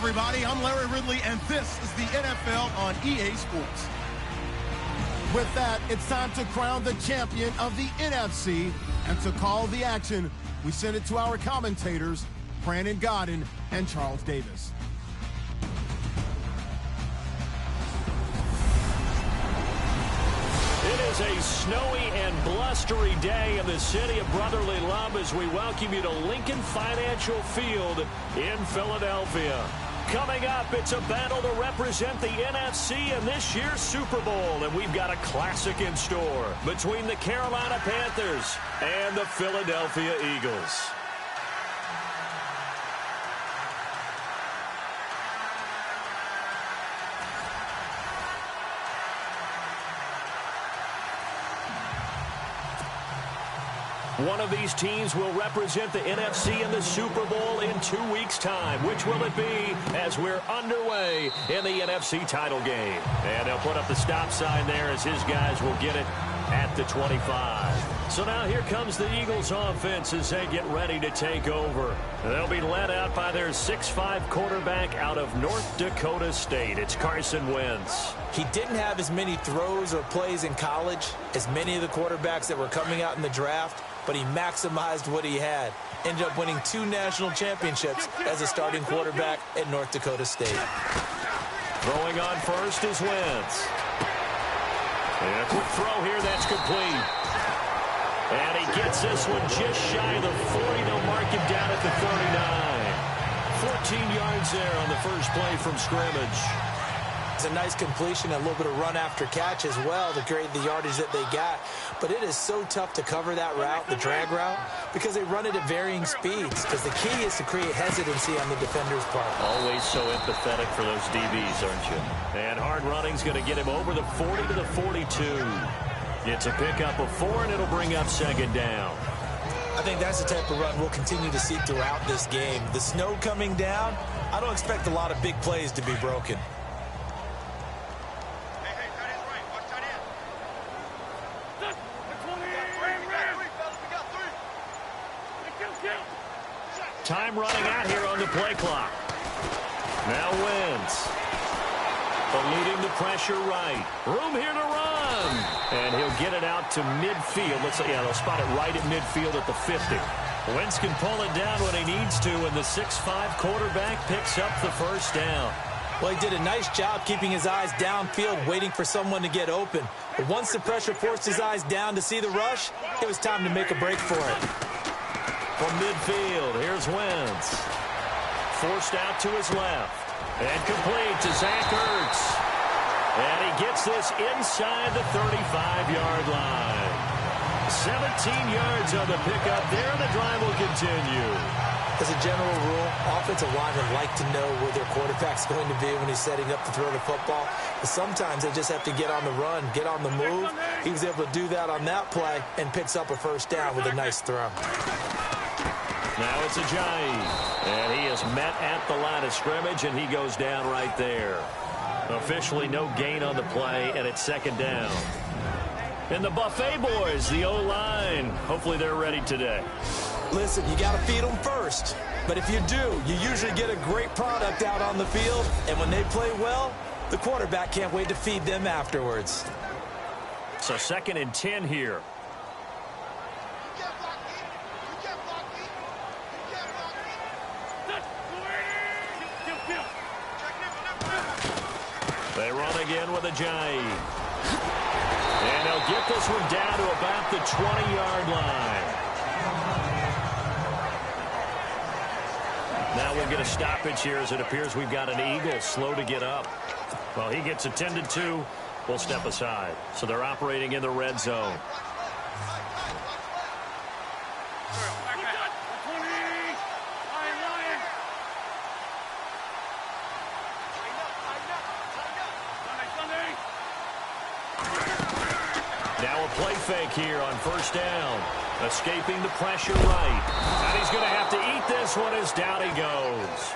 everybody. I'm Larry Ridley, and this is the NFL on EA Sports. With that, it's time to crown the champion of the NFC. And to call the action, we send it to our commentators, Brandon Godden and Charles Davis. It is a snowy and blustery day in the city of brotherly love as we welcome you to Lincoln Financial Field in Philadelphia. Coming up, it's a battle to represent the NFC in this year's Super Bowl, and we've got a classic in store between the Carolina Panthers and the Philadelphia Eagles. One of these teams will represent the NFC in the Super Bowl in 2 weeks' time. Which will it be as we're underway in the NFC title game? And they'll put up the stop sign there as his guys will get it at the 25. So now here comes the Eagles offense as they get ready to take over. They'll be led out by their 6'5" quarterback out of North Dakota State. It's Carson Wentz. He didn't have as many throws or plays in college as many of the quarterbacks that were coming out in the draft, but he maximized what he had. Ended up winning 2 national championships as a starting quarterback at North Dakota State. Throwing on first is Wentz. And a quick throw here, that's complete. And he gets this one just shy of the 40. They'll mark him down at the 39. 14 yards there on the first play from scrimmage. It's a nice completion, a little bit of run after catch as well to create the yardage that they got. But it is so tough to cover that route, the drag route, because they run it at varying speeds. Because the key is to create hesitancy on the defender's part. Always so empathetic for those DBs, aren't you? And hard running's going to get him over the 40 to the 42. It's a pickup of 4, and it'll bring up second down. I think that's the type of run we'll continue to see throughout this game. The snow coming down, I don't expect a lot of big plays to be broken. Time running out here on the play clock. Now Wentz. Eluding the pressure right. Room here to run. And he'll get it out to midfield. They'll spot it right at midfield at the 50. Wentz can pull it down when he needs to, and the 6'5" quarterback picks up the first down. Well, he did a nice job keeping his eyes downfield, waiting for someone to get open. But once the pressure forced his eyes down to see the rush, it was time to make a break for it. From midfield, here's Wentz. Forced out to his left. And complete to Zach Ertz. And he gets this inside the 35-yard line. 17 yards on the pickup there, and the drive will continue. As a general rule, offensive linemen like to know where their quarterback's going to be when he's setting up to throw the football. But sometimes they just have to get on the run, get on the move. He was able to do that on that play and picks up a first down with a nice throw. Now it's Ajayi, and he is met at the line of scrimmage, and he goes down right there. Officially no gain on the play, and it's second down. And the Buffet boys, the O-line, hopefully they're ready today. Listen, you got to feed them first. But if you do, you usually get a great product out on the field, and when they play well, the quarterback can't wait to feed them afterwards. So 2nd and 10 here. They run again with Ajayi. And they'll get this one down to about the 20-yard line. Now we'll get a stoppage here as it appears we've got an Eagle slow to get up. Well, he gets attended to. We'll step aside. So they're operating in the red zone. Now a play fake here on first down. Escaping the pressure right. And he's going to have to eat this one as down he goes.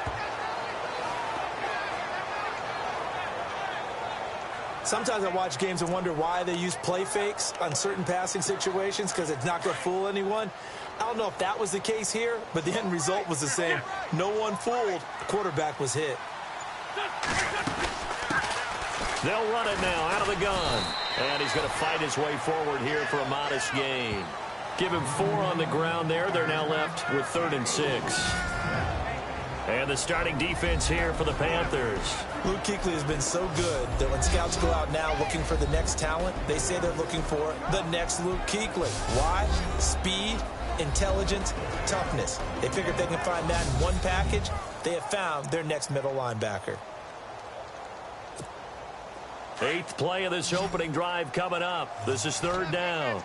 Sometimes I watch games and wonder why they use play fakes on certain passing situations, because it's not going to fool anyone. I don't know if that was the case here, but the end result was the same. No one fooled. The quarterback was hit. They'll run it now out of the gun. And he's going to fight his way forward here for a modest gain. Give him 4 on the ground there. They're now left with 3rd and 6. And the starting defense here for the Panthers. Luke Kuechly has been so good that when scouts go out now looking for the next talent, they say they're looking for the next Luke Kuechly. Why? Speed, intelligence, toughness. They figure if they can find that in one package, they have found their next middle linebacker. 8th play of this opening drive coming up. This is 3rd down.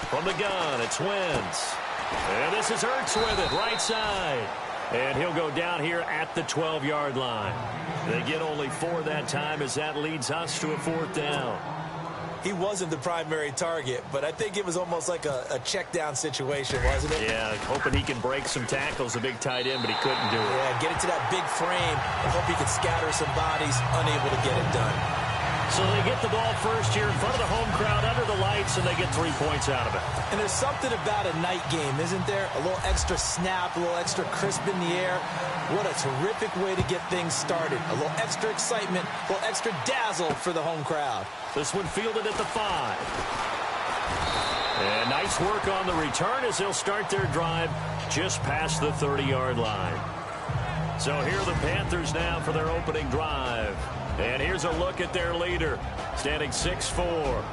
From the gun, it's Wentz. And this is Ertz with it, right side. And he'll go down here at the 12-yard line. They get only 4 that time as that leads us to a 4th down. He wasn't the primary target, but I think it was almost like a check down situation, wasn't it? Yeah, hoping he can break some tackles, a big tight end, but he couldn't do it. Yeah, get it to that big frame and hope he could scatter some bodies, unable to get it done. So they get the ball first here in front of the home crowd under the lights, and they get 3 points out of it. And there's something about a night game, isn't there? A little extra snap, a little extra crisp in the air. What a terrific way to get things started. A little extra excitement, a little extra dazzle for the home crowd. This one fielded at the 5. And nice work on the return as they'll start their drive just past the 30-yard line. So here are the Panthers now for their opening drive. And here's a look at their leader, standing 6'4".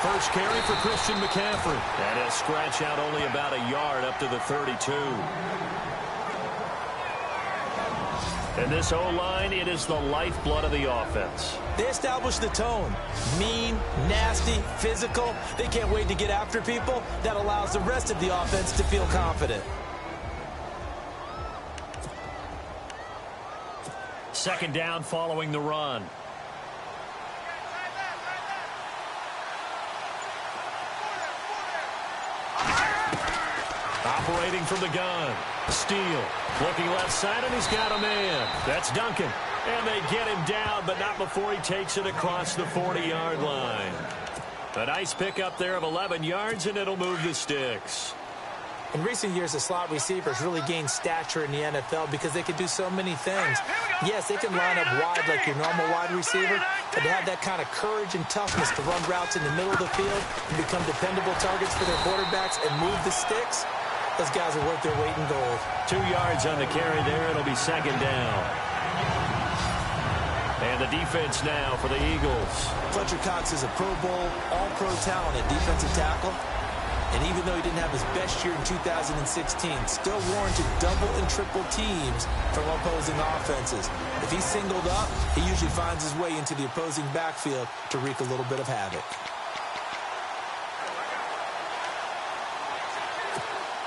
First carry for Christian McCaffrey. And he'll scratch out only about a yard up to the 32. And this O-line, it is the lifeblood of the offense. They establish the tone. Mean, nasty, physical. They can't wait to get after people. That allows the rest of the offense to feel confident. 2nd down following the run. Operating from the gun. Steele. Looking left side, and he's got a man. That's Duncan. And they get him down, but not before he takes it across the 40-yard line. A nice pickup there of 11 yards, and it'll move the sticks. In recent years, the slot receivers really gained stature in the NFL because they can do so many things. Yes, they can line up wide like your normal wide receiver, but to have that kind of courage and toughness to run routes in the middle of the field and become dependable targets for their quarterbacks and move the sticks, those guys are worth their weight in gold. 2 yards on the carry there. It'll be 2nd down. And the defense now for the Eagles. Fletcher Cox is a Pro Bowl, all-pro talent at defensive tackle. And even though he didn't have his best year in 2016, still warranted double and triple teams from opposing offenses. If he's singled up, he usually finds his way into the opposing backfield to wreak a little bit of havoc.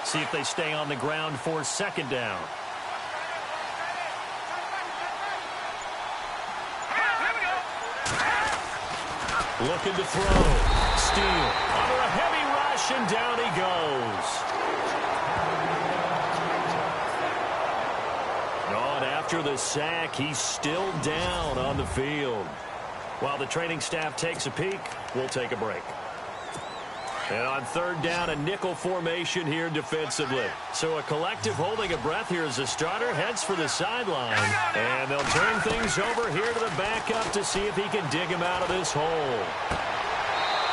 See if they stay on the ground for 2nd down. Looking to throw. Steele under a heavy rush, and down he goes. And after the sack, he's still down on the field. While the training staff takes a peek, we'll take a break. And on 3rd down, a nickel formation here defensively. So a collective holding a breath here as the starter heads for the sideline. And they'll turn things over here to the backup to see if he can dig him out of this hole.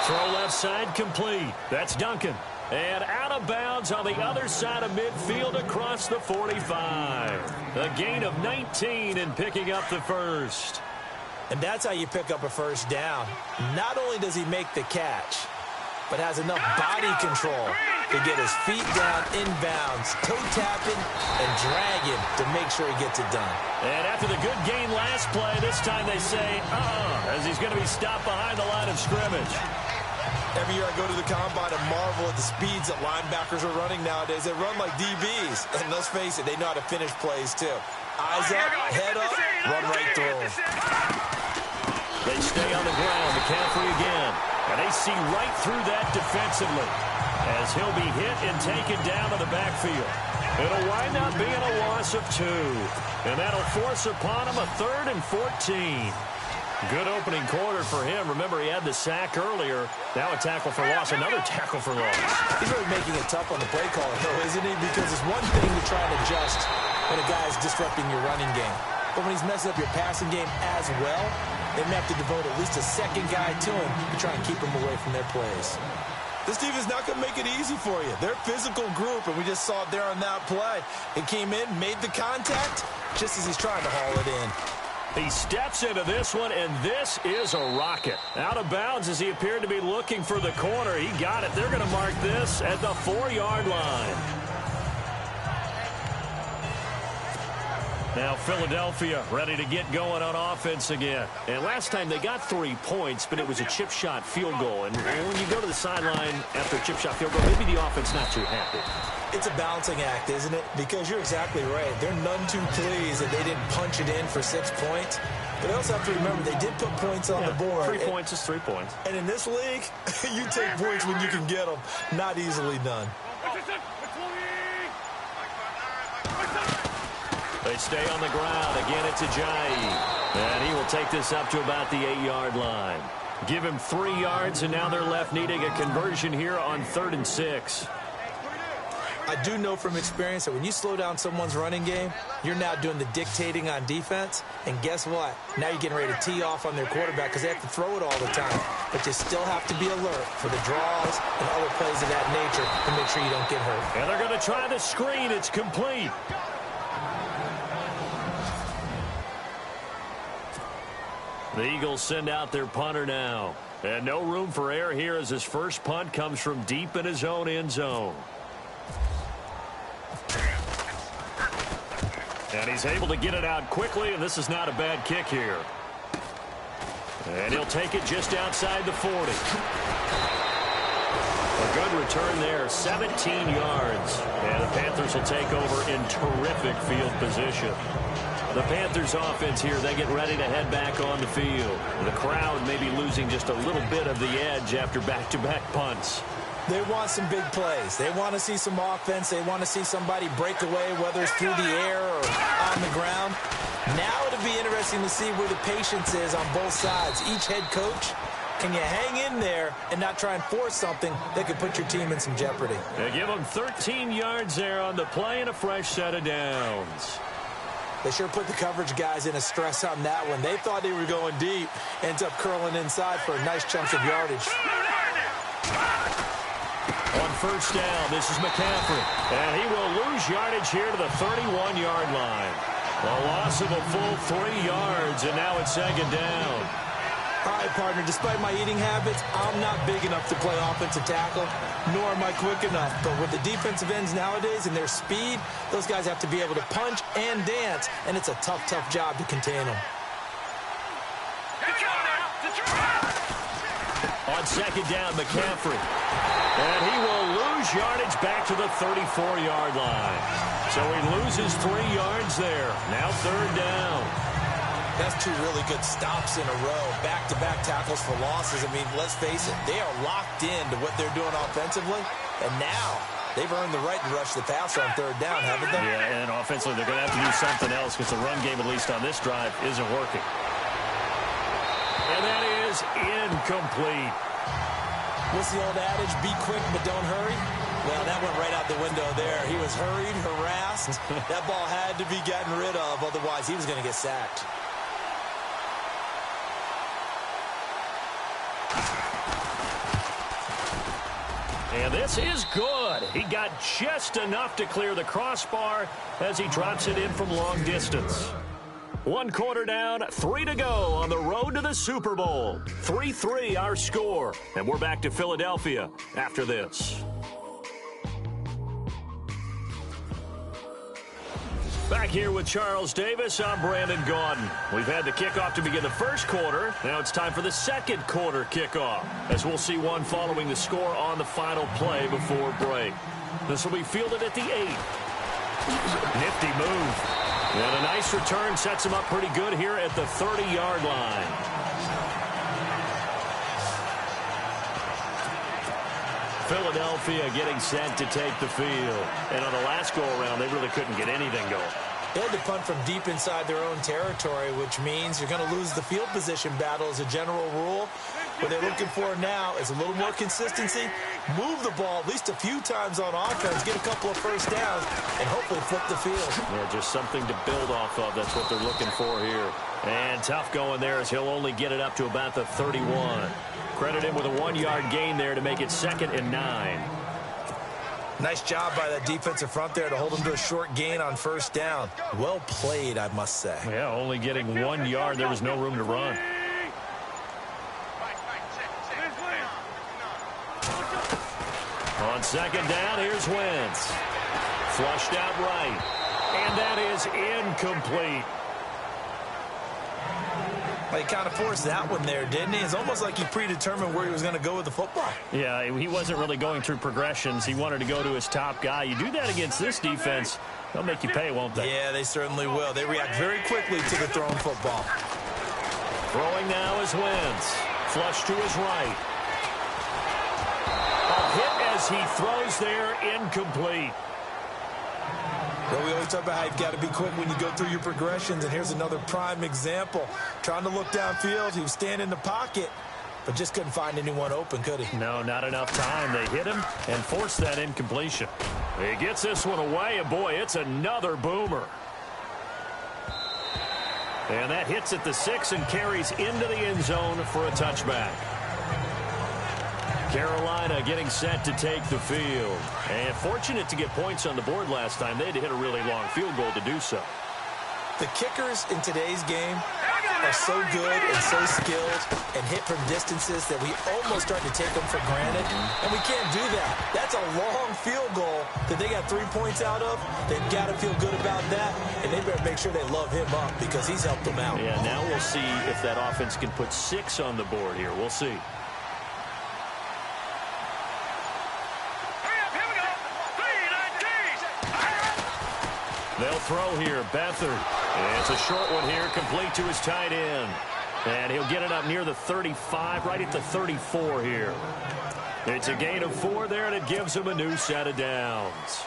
Throw left side complete. That's Duncan. And out of bounds on the other side of midfield across the 45. A gain of 19 and picking up the first. And that's how you pick up a first down. Not only does he make the catch, but has enough body control to get his feet down inbounds, toe-tapping and dragging to make sure he gets it done. And after the good gain last play, this time they say, as he's going to be stopped behind the line of scrimmage. Every year I go to the combine and marvel at the speeds that linebackers are running nowadays. They run like DBs. And let's face it, they know how to finish plays too. Eyes up, head up, run right through them. They stay on the ground. McCaffrey again. And they see right through that defensively as he'll be hit and taken down to the backfield. It'll wind up being a loss of 2. And that'll force upon him a 3rd and 14. Good opening quarter for him. Remember, he had the sack earlier. Now a tackle for loss, another tackle for loss. He's really making it tough on the play caller, though, isn't he? Because it's one thing to try and adjust when a guy is disrupting your running game. But when he's messing up your passing game as well, they may have to devote at least a second guy to him to try and keep him away from their plays. This team is not going to make it easy for you. They're a physical group, and we just saw it there on that play. It came in, made the contact, just as he's trying to haul it in. He steps into this one, and this is a rocket. Out of bounds as he appeared to be looking for the corner. He got it. They're going to mark this at the 4-yard line. Now Philadelphia ready to get going on offense again. And last time they got 3 points, but it was a chip shot field goal. And when you go to the sideline after a chip shot field goal, maybe the offense not too happy. It's a balancing act, isn't it? Because you're exactly right. They're none too pleased that they didn't punch it in for 6 points. But they also have to remember they did put points on the board. 3 points is 3 points. And in this league, you take points when you can get them. Not easily done. They stay on the ground. Again, it's Ajayi. And he will take this up to about the 8-yard line. Give him 3 yards, and now they're left needing a conversion here on 3rd and 6. I do know from experience that when you slow down someone's running game, you're now doing the dictating on defense. And guess what? Now you're getting ready to tee off on their quarterback because they have to throw it all the time. But you still have to be alert for the draws and other plays of that nature to make sure you don't get hurt. And they're going to try the screen. It's complete. The Eagles send out their punter now. And no room for error here as his first punt comes from deep in his own end zone. And he's able to get it out quickly, and this is not a bad kick here. And he'll take it just outside the 40. A good return there, 17 yards. And the Panthers will take over in terrific field position. The Panthers offense here, they get ready to head back on the field. The crowd may be losing just a little bit of the edge after back-to-back punts. They want some big plays. They want to see some offense. They want to see somebody break away, whether it's through the air or on the ground. Now it'll be interesting to see where the patience is on both sides. Each head coach, can you hang in there and not try and force something that could put your team in some jeopardy? They give them 13 yards there on the play and a fresh set of downs. They sure put the coverage guys in a stress on that one. They thought they were going deep. Ends up curling inside for a nice chunk of yardage. On first down, this is McCaffrey. And he will lose yardage here to the 31-yard line. A loss of a full 3 yards, and now it's second down. All right, partner, despite my eating habits, I'm not big enough to play offensive tackle, nor am I quick enough. But with the defensive ends nowadays and their speed, those guys have to be able to punch and dance, and it's a tough, tough job to contain them. On second down, McCaffrey. And he will lose yardage back to the 34-yard line. So he loses 3 yards there. Now third down. That's 2 really good stops in a row. Back-to-back tackles for losses. I mean, let's face it, they are locked into what they're doing offensively. And now they've earned the right to rush the passer on third down, haven't they? Yeah, and offensively they're going to have to do something else because the run game, at least on this drive, isn't working. And that is incomplete. What's the old adage? Be quick, but don't hurry. Well, that went right out the window there. He was hurried, harassed. That ball had to be gotten rid of. Otherwise, he was going to get sacked. And this is good. He got just enough to clear the crossbar as he drops it in from long distance. 1 quarter down, 3 to go on the road to the Super Bowl. 3-3 our score. And we're back to Philadelphia after this. Back here with Charles Davis, I'm Brandon Gaudin. We've had the kickoff to begin the first quarter. Now it's time for the second quarter kickoff, as we'll see one following the score on the final play before break. This will be fielded at the 8. Nifty move. And a nice return sets him up pretty good here at the 30-yard line. Philadelphia getting set to take the field. And on the last go-around, they really couldn't get anything going. They had to punt from deep inside their own territory, which means you're going to lose the field position battle as a general rule. What they're looking for now is a little more consistency, move the ball at least a few times on offense, get a couple of first downs, and hopefully flip the field. Yeah, just something to build off of. That's what they're looking for here. And tough going there as he'll only get it up to about the 31. Credit him with a 1-yard gain there to make it 2nd and 9. Nice job by that defensive front there to hold him to a short gain on first down. Well played, I must say. Yeah, only getting 1 yard. There was no room to run. On 2nd down, here's Wentz. Flushed out right. And that is incomplete. Well, he kind of forced that one there, didn't he? It's almost like he predetermined where he was going to go with the football. Yeah, he wasn't really going through progressions. He wanted to go to his top guy. You do that against this defense, they'll make you pay, won't they? Yeah, they certainly will. They react very quickly to the thrown football. Throwing now is Wentz. Flush to his right. A hit as he throws there, incomplete. Well, we always talk about how you've got to be quick when you go through your progressions, and here's another prime example. Trying to look downfield, he was standing in the pocket, but just couldn't find anyone open, could he? No, not enough time. They hit him and forced that incompletion. He gets this one away, and boy, it's another boomer. And that hits at the 6 and carries into the end zone for a touchback. Carolina getting set to take the field. And fortunate to get points on the board last time. They had to hit a really long field goal to do so. The kickers in today's game are so good and so skilled and hit from distances that we almost start to take them for granted. And we can't do that. That's a long field goal that they got 3 points out of. They've got to feel good about that. And they better make sure they love him up because he's helped them out. Yeah, now we'll see if that offense can put 6 on the board here. We'll see. They'll throw here. Beathard. It's a short one here, complete to his tight end. And he'll get it up near the 35, right at the 34 here. It's a gain of 4 there, and it gives him a new set of downs.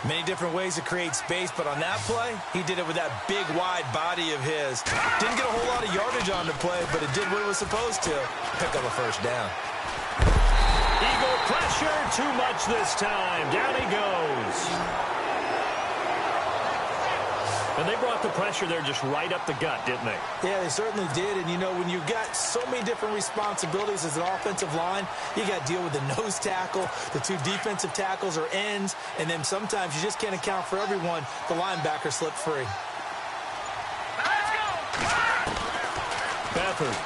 Many different ways to create space, but on that play, he did it with that big, wide body of his. Didn't get a whole lot of yardage on the play, but it did what it was supposed to. Pick up a first down. Eagle pressure, too much this time. Down he goes. And they brought the pressure there just right up the gut, didn't they? Yeah, they certainly did. And, you know, when you've got so many different responsibilities as an offensive line, you got to deal with the nose tackle, the 2 defensive tackles or ends, and then sometimes you just can't account for everyone. The linebacker slipped free. Beathard.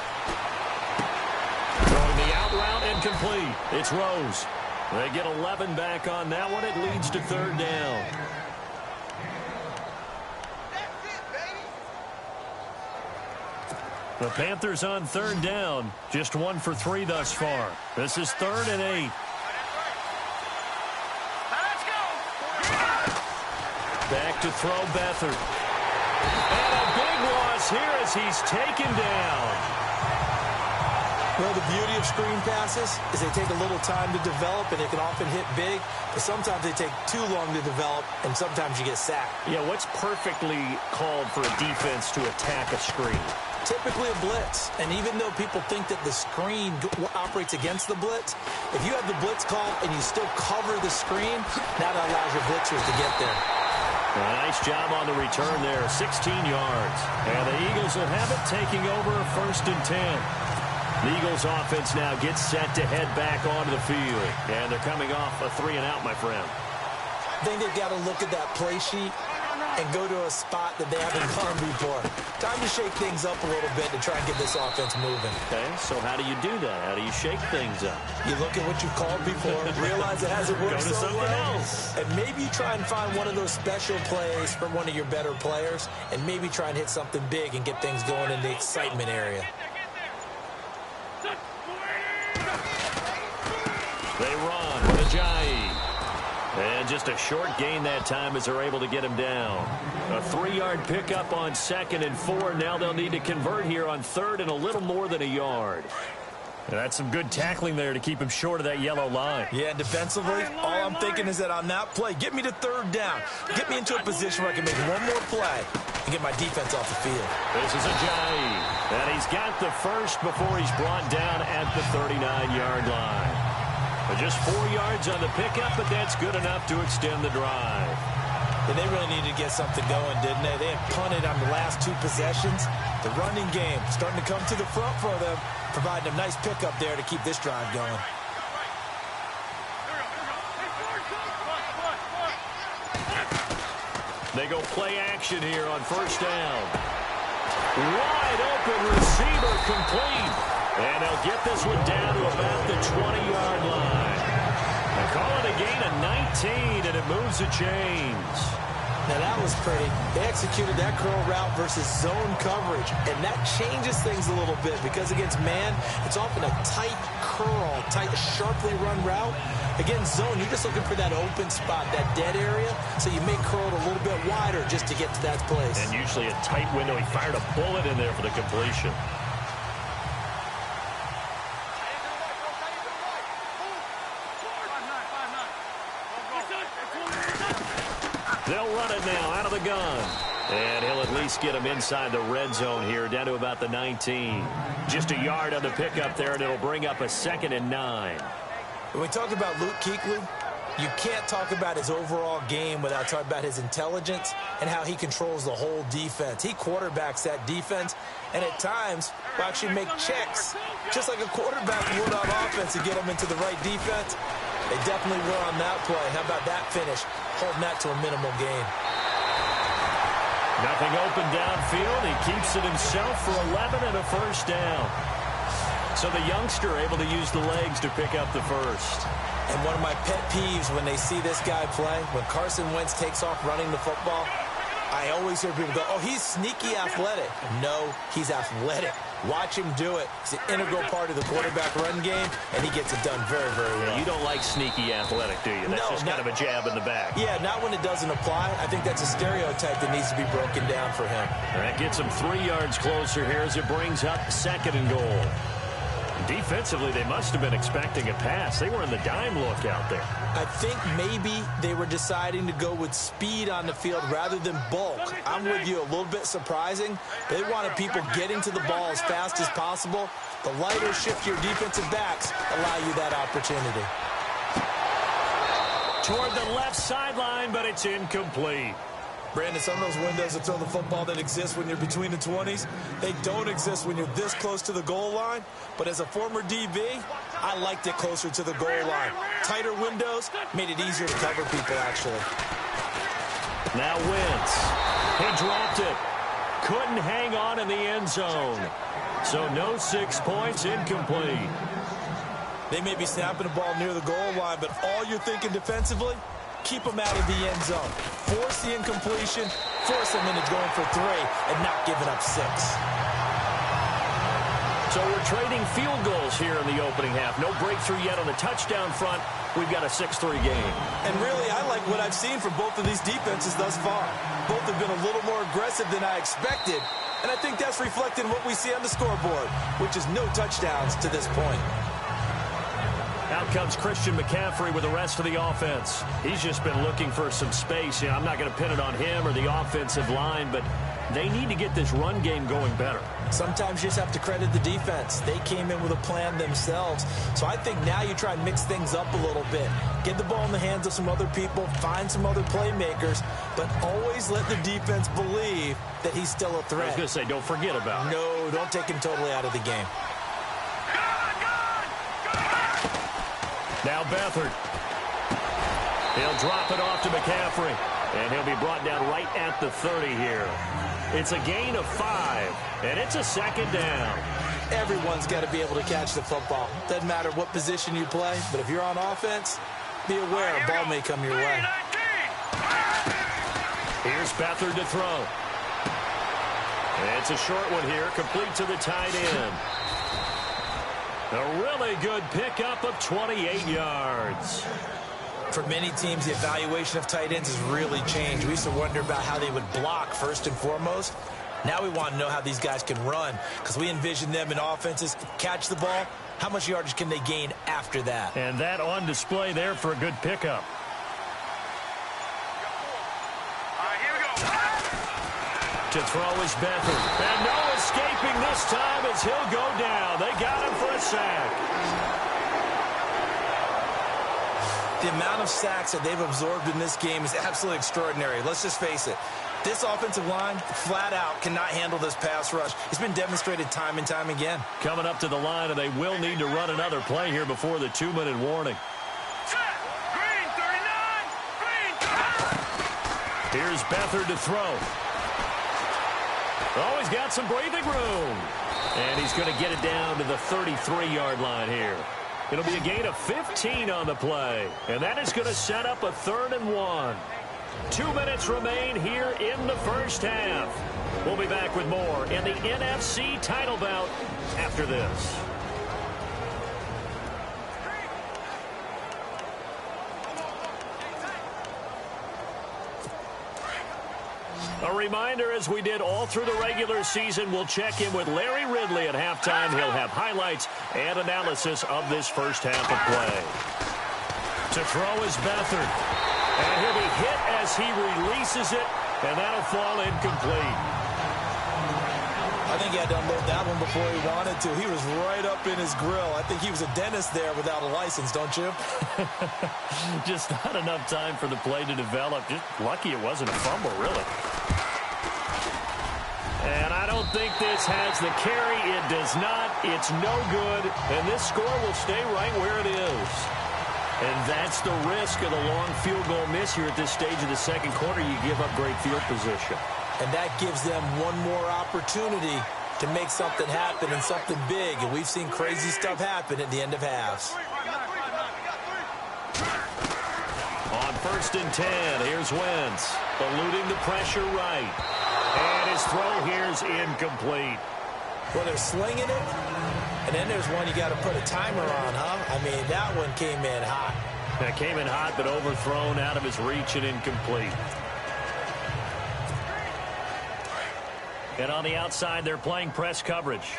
Throwing the out route and complete. It's Rose. They get 11 back on that one. It leads to 3rd down. The Panthers on 3rd down. Just 1 for 3 thus far. This is 3rd and 8. Back to throw Beathard. And a big loss here as he's taken down. Well, the beauty of screen passes is they take a little time to develop, and they can often hit big, but sometimes they take too long to develop, and sometimes you get sacked. Yeah, what's perfectly called for a defense to attack a screen? Typically a blitz, and even though people think that the screen operates against the blitz, if you have the blitz call and you still cover the screen, that allows your blitzers to get there. Nice job on the return there, 16 yards. And the Eagles will have it, taking over 1st and 10. The Eagles offense now gets set to head back onto the field. And they're coming off a 3-and-out, my friend. I think they've got to look at that play sheet and go to a spot that they haven't gone before. Time to shake things up a little bit to try and get this offense moving. Okay, so how do you do that? How do you shake things up? You look at what you've called before, realize it hasn't worked so well, else. and maybe you try and find one of those special plays from one of your better players, and maybe try and hit something big and get things going in the excitement area. They run with Ajayi. And just a short gain that time as they're able to get him down. A 3-yard pickup on 2nd and 4. Now they'll need to convert here on 3rd and a little more than a yard. And that's some good tackling there to keep him short of that yellow line. Yeah, and defensively, all I'm thinking is that on that play, get me to third down. Get me into a position where I can make one more play and get my defense off the field. This is Ajayi, and he's got the first before he's brought down at the 39-yard line. But just 4 yards on the pickup, but that's good enough to extend the drive. And they really needed to get something going, didn't they? They had punted on the last 2 possessions. The running game starting to come to the front for them, providing a nice pickup there to keep this drive going. They go play action here on first down. Wide open receiver complete. And they'll get this one down to about the 20-yard line. They call it a gain of 19, and it moves the chains. Now, that was pretty. They executed that curl route versus zone coverage, and that changes things a little bit because against man, it's often a tight curl, tight, sharply run route. Against zone, you're just looking for that open spot, that dead area, so you may curl it a little bit wider just to get to that place. And usually a tight window. He fired a bullet in there for the completion. They'll run it now out of the gun. And he'll at least get him inside the red zone here, down to about the 19. Just a yard on the pickup there, and it'll bring up a 2nd and 9. When we talk about Luke Kuechly, you can't talk about his overall game without talking about his intelligence and how he controls the whole defense. He quarterbacks that defense, and at times will actually make checks, just like a quarterback would on offense to get him into the right defense. They definitely were on that play. How about that finish? Holding that to a minimal gain. Nothing open downfield. He keeps it himself for 11 and a first down. So the youngster able to use the legs to pick up the first. And one of my pet peeves when they see this guy play, when Carson Wentz takes off running the football, I always hear people go, oh, he's sneaky athletic. No, he's athletic. Watch him do it. It's an integral part of the quarterback run game, and he gets it done very, very well. You don't like sneaky athletic, do you? That's just kind of a jab in the back. Yeah, not when it doesn't apply. I think that's a stereotype that needs to be broken down for him. That gets him 3 yards closer here as it brings up 2nd and goal. Defensively, they must have been expecting a pass. They were in the dime look out there. I think maybe they were deciding to go with speed on the field rather than bulk. I'm with you, a little bit surprising. They wanted people getting to the ball as fast as possible. The lighter, shiftier defensive backs allow you that opportunity. Toward the left sideline, but it's incomplete. Brandon, some of those windows to throw the football that exist when you're between the 20s, they don't exist when you're this close to the goal line. But as a former DB, I liked it closer to the goal line. Tighter windows made it easier to cover people, actually. Now Wentz. He dropped it. Couldn't hang on in the end zone. So no 6 points, incomplete. They may be snapping the ball near the goal line, but all you're thinking defensively, keep them out of the end zone. Force the incompletion, force them into going for 3, and not giving up 6. So we're trading field goals here in the opening half. No breakthrough yet on the touchdown front. We've got a 6-3 game. And really, I like what I've seen from both of these defenses thus far. Both have been a little more aggressive than I expected, and I think that's reflected in what we see on the scoreboard, which is no touchdowns to this point. Out comes Christian McCaffrey with the rest of the offense. He's just been looking for some space. I'm not going to pin it on him or the offensive line, but they need to get this run game going better. Sometimes you just have to credit the defense. They came in with a plan themselves. So I think now you try and mix things up a little bit. Get the ball in the hands of some other people, find some other playmakers, but always let the defense believe that he's still a threat. I was going to say, don't forget about it. No, don't take him totally out of the game. Now Beathard. He'll drop it off to McCaffrey, and he'll be brought down right at the 30 here. It's a gain of 5, and it's a 2nd down. Everyone's got to be able to catch the football. Doesn't matter what position you play, but if you're on offense, be aware a ball may come your way. Here's Beathard to throw. It's a short one here, complete to the tight end. A really good pickup of 28 yards. For many teams, the evaluation of tight ends has really changed. We used to wonder about how they would block first and foremost. Now we want to know how these guys can run, because we envision them in offenses catch the ball. How much yardage can they gain after that? And that on display there for a good pickup. To throw is Beathard. And no escaping this time as he'll go down. They got him for a sack. The amount of sacks that they've absorbed in this game is absolutely extraordinary. Let's just face it. This offensive line, flat out, cannot handle this pass rush. It's been demonstrated time and time again. Coming up to the line, and they will need to run another play here before the 2-minute warning. Green, 39! Green! Here's Beathard to throw. Oh, he's got some breathing room. And he's going to get it down to the 33-yard line here. It'll be a gain of 15 on the play. And that is going to set up a 3rd and 1. 2 minutes remain here in the first half. We'll be back with more in the NFC title bout after this. A reminder, as we did all through the regular season, we'll check in with Larry Ridley at halftime. He'll have highlights and analysis of this first half of play. To throw is Beathard. And he'll be hit as he releases it, and that'll fall incomplete. I think he had to unload that one before he wanted to. He was right up in his grill. I think he was a dentist there without a license, don't you? Just not enough time for the play to develop. Just lucky it wasn't a fumble, really. And I don't think this has the carry. It does not. It's no good. And this score will stay right where it is. And that's the risk of the long field goal miss here at this stage of the second quarter. You give up great field position. And that gives them one more opportunity to make something happen and something big. And we've seen crazy stuff happen at the end of halves. On 1st and 10, here's Wentz, eluding the pressure right. And his throw here is incomplete. Well, they're slinging it, and then there's one you got to put a timer on, huh? I mean, that one came in hot. That came in hot, but overthrown, out of his reach, and incomplete. And on the outside, they're playing press coverage.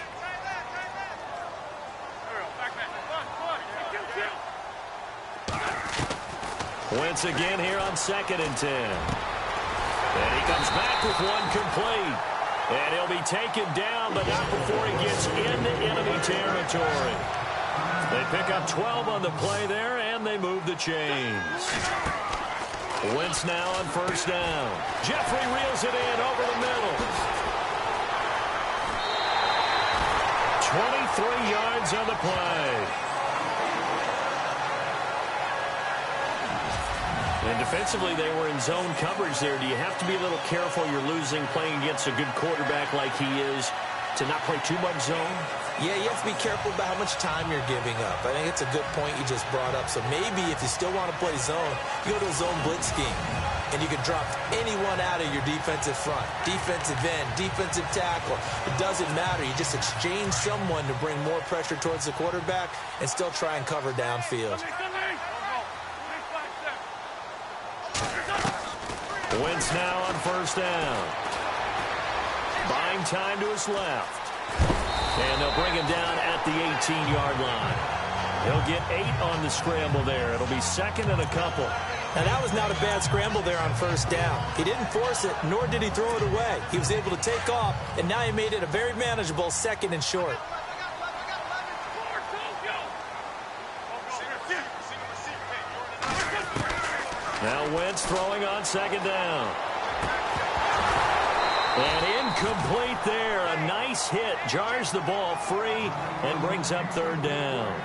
Wentz again here on 2nd and 10. And he comes back with one complete. And he'll be taken down, but not before he gets into enemy territory. They pick up 12 on the play there, and they move the chains. Wentz now on 1st down. Jeffrey reels it in over the middle. 23 yards on the play. And defensively, they were in zone coverage there. Do you have to be a little careful? You're losing, playing against a good quarterback like he is, to not play too much zone? Yeah, you have to be careful about how much time you're giving up. I think it's a good point you just brought up. So maybe if you still want to play zone, you go to a zone blitz scheme. And you can drop anyone out of your defensive front. Defensive end, defensive tackle. It doesn't matter. You just exchange someone to bring more pressure towards the quarterback and still try and cover downfield. Wentz now on 1st down. Buying time to his left. And they'll bring him down at the 18-yard line. He'll get 8 on the scramble there. It'll be 2nd and a couple. Now, that was not a bad scramble there on 1st down. He didn't force it, nor did he throw it away. He was able to take off, and now he made it a very manageable 2nd and short. Now Wentz throwing on 2nd down. And incomplete there. A nice hit. Jars the ball free and brings up 3rd down.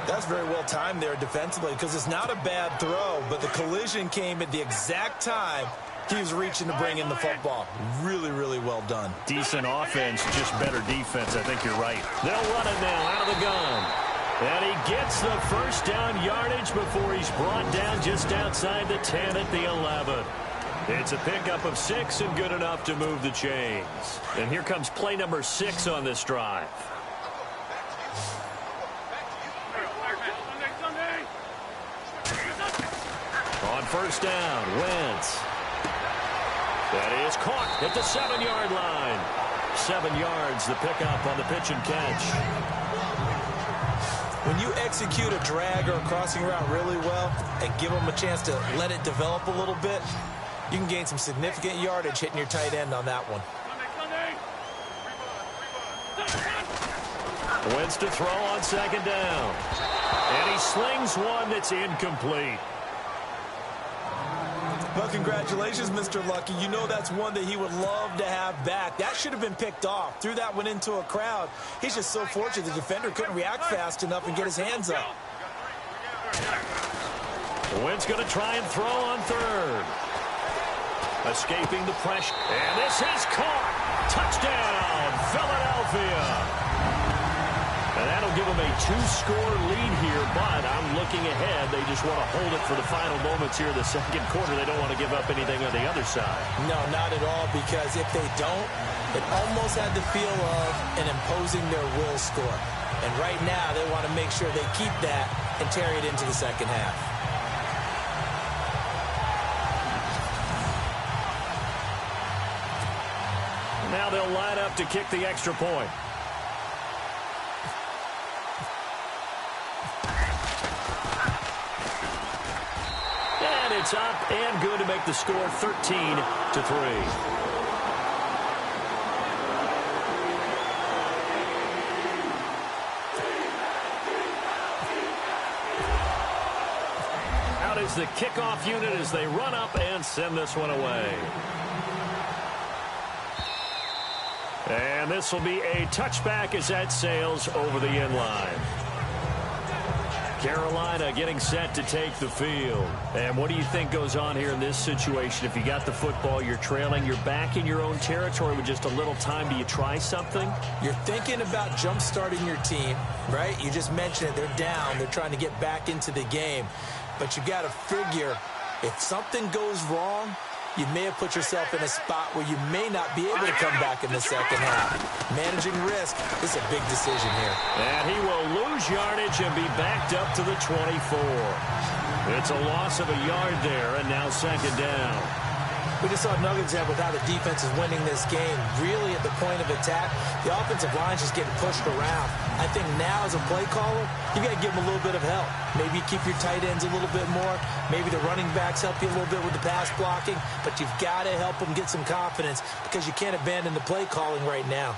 That's very well timed there defensively, because it's not a bad throw, but the collision came at the exact time he was reaching to bring in the football. Really, really well done. Decent offense, just better defense. I think you're right. They'll run it now out of the gun. And he gets the 1st down yardage before he's brought down just outside the 10 at the 11. It's a pickup of 6 and good enough to move the chains. And here comes play number 6 on this drive. On 1st down, Wentz. That is caught at the 7-yard line. 7 yards, the pickup on the pitch and catch. When you execute a drag or a crossing route really well and give them a chance to let it develop a little bit, you can gain some significant yardage hitting your tight end on that one. Wentz to throw on 2nd down. And he slings one that's incomplete. Well, congratulations, Mr. Lucky. You know that's one that he would love to have back. That should have been picked off. Threw that one into a crowd. He's just so fortunate the defender couldn't react fast enough and get his hands up. Wentz going to try and throw on 3rd. Escaping the pressure. And this is caught. Touchdown, Philadelphia. And that'll give them a 2-score lead here, but I'm looking ahead. They just want to hold it for the final moments here in the 2nd quarter. They don't want to give up anything on the other side. No, not at all, because if they don't, it almost had the feel of an imposing their will score. And right now, they want to make sure they keep that and carry it into the 2nd half. Now they'll line up to kick the extra point. And it's up and good to make the score 13-3. Out is the kickoff unit as they run up and send this one away. And this will be a touchback as that sails over the end line. Carolina getting set to take the field. And what do you think goes on here in this situation? If you got the football, you're trailing, you're back in your own territory with just a little time. Do you try something? You're thinking about jump-starting your team, right? You just mentioned it. They're down. They're trying to get back into the game. But you got to figure if something goes wrong, you may have put yourself in a spot where you may not be able to come back in the 2nd half. Managing risk is a big decision here. And he will lose yardage and be backed up to the 24. It's a loss of a yard there, and now 2nd down. We just saw another example of how the defense is winning this game. Really at the point of attack, the offensive line's just getting pushed around. I think now as a play caller, you got to give them a little bit of help. Maybe keep your tight ends a little bit more. Maybe the running backs help you a little bit with the pass blocking. But you've got to help them get some confidence because you can't abandon the play calling right now.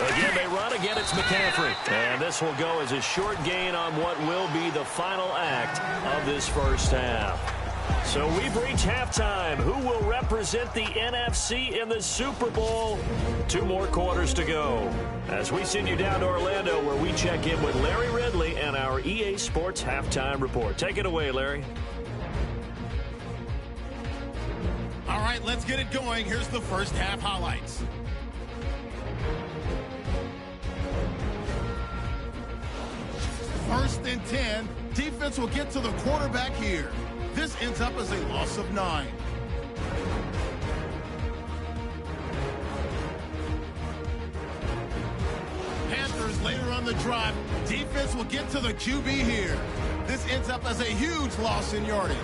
Again, they run. Again, it's McCaffrey. And this will go as a short gain on what will be the final act of this first half. So we've reached halftime. Who will represent the NFC in the Super Bowl? 2 more quarters to go. As we send you down to Orlando, where we check in with Larry Ridley and our EA Sports Halftime Report. Take it away, Larry. All right, let's get it going. Here's the first half highlights. First and 10. Defense will get to the quarterback here. This ends up as a loss of 9. Panthers later on the drive. Defense will get to the QB here. This ends up as a huge loss in yardage.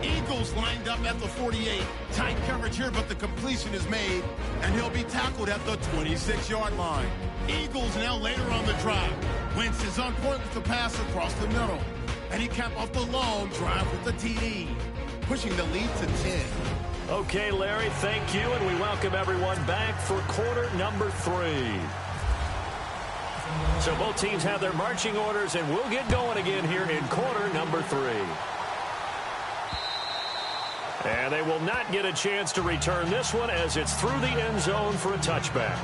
Eagles lined up at the 48. Tight coverage here, but the completion is made, and he'll be tackled at the 26-yard line. Eagles now later on the drive. Wentz is on point with the pass across the middle, and he capped off the long drive with the TD, pushing the lead to 10. Okay, Larry, thank you, and we welcome everyone back for quarter number 3. So both teams have their marching orders, and we'll get going again here in quarter number 3. And they will not get a chance to return this one as it's through the end zone for a touchback.